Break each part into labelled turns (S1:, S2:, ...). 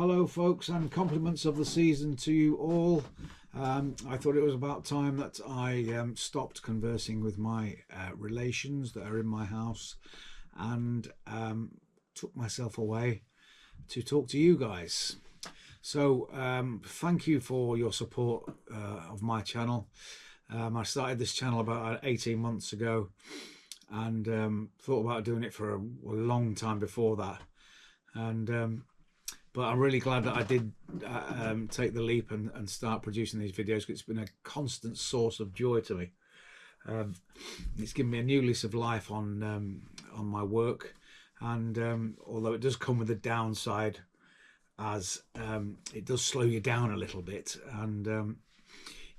S1: Hello folks, and compliments of the season to you all. I thought it was about time that I stopped conversing with my relations that are in my house and took myself away to talk to you guys. So thank you for your support of my channel. I started this channel about 18 months ago and thought about doing it for a long time before that, and but I'm really glad that I did take the leap and start producing these videos, because it's been a constant source of joy to me. It's given me a new lease of life on my work, and although it does come with a downside, as it does slow you down a little bit, and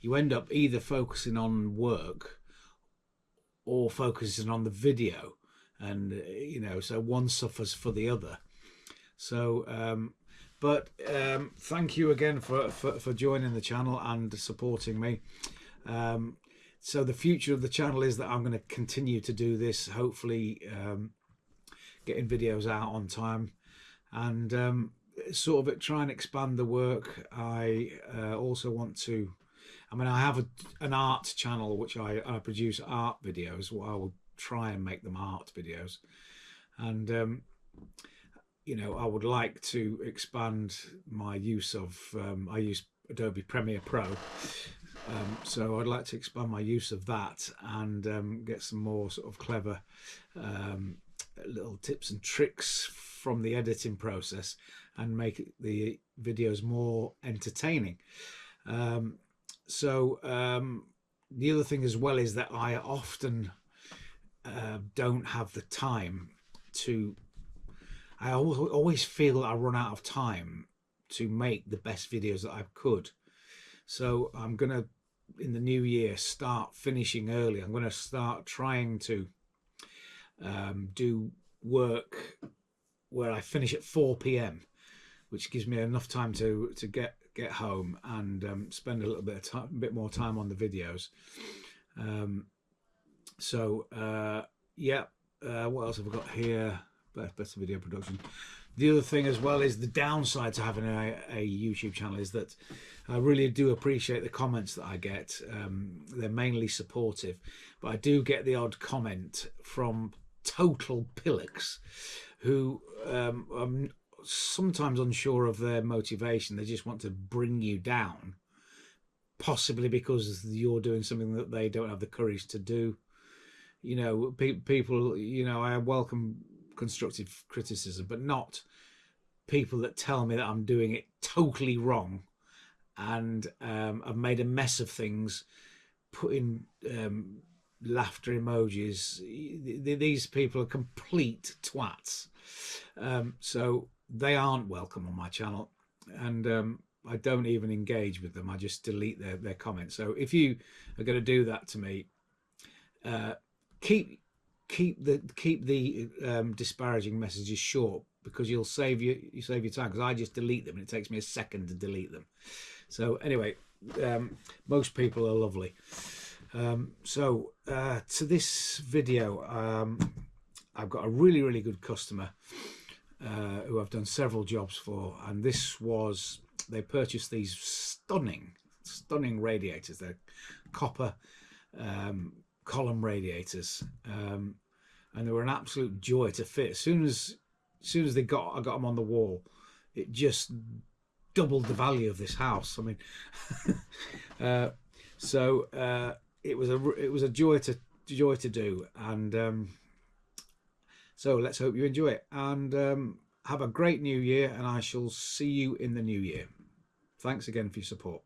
S1: you end up either focusing on work or focusing on the video, and you know, so one suffers for the other. So but thank you again for joining the channel and supporting me. So the future of the channel is that I'm going to continue to do this, hopefully getting videos out on time, and sort of try and expand the work. I also want to, I have an art channel which I produce art videos. I will try and make them art videos, and you know, I would like to expand my use of I use Adobe Premiere Pro, so I'd like to expand my use of that and get some more sort of clever little tips and tricks from the editing process and make the videos more entertaining. So the other thing as well is that I often don't have the time to, I always feel I run out of time to make the best videos that I could. So I'm going to, in the new year, start finishing early. I'm going to start trying to do work where I finish at 4 p.m, which gives me enough time to get home and spend a little bit of time, a bit more time on the videos. Yeah, what else have I got here? Better video production. The other thing as well is the downside to having a YouTube channel is that I really do appreciate the comments that I get. They're mainly supportive, but I do get the odd comment from total pillocks who I'm sometimes unsure of their motivation. They just want to bring you down, possibly because you're doing something that they don't have the courage to do. You know, people, you know, I welcome constructive criticism, but not people that tell me that I'm doing it totally wrong and I've made a mess of things, putting laughter emojis. These people are complete twats, so they aren't welcome on my channel, and I don't even engage with them. I just delete their comments. So if you are going to do that to me, keep the disparaging messages short, because you save your time, because I just delete them and it takes me a second to delete them. So anyway, most people are lovely. So to this video, I've got a really good customer who I've done several jobs for, and this was, they purchased these stunning radiators. They're copper column radiators, and they were an absolute joy to fit. As soon as I got them on the wall, it just doubled the value of this house. I mean, so it was a joy to do, and so let's hope you enjoy it, and have a great new year, and I shall see you in the new year. Thanks again for your support.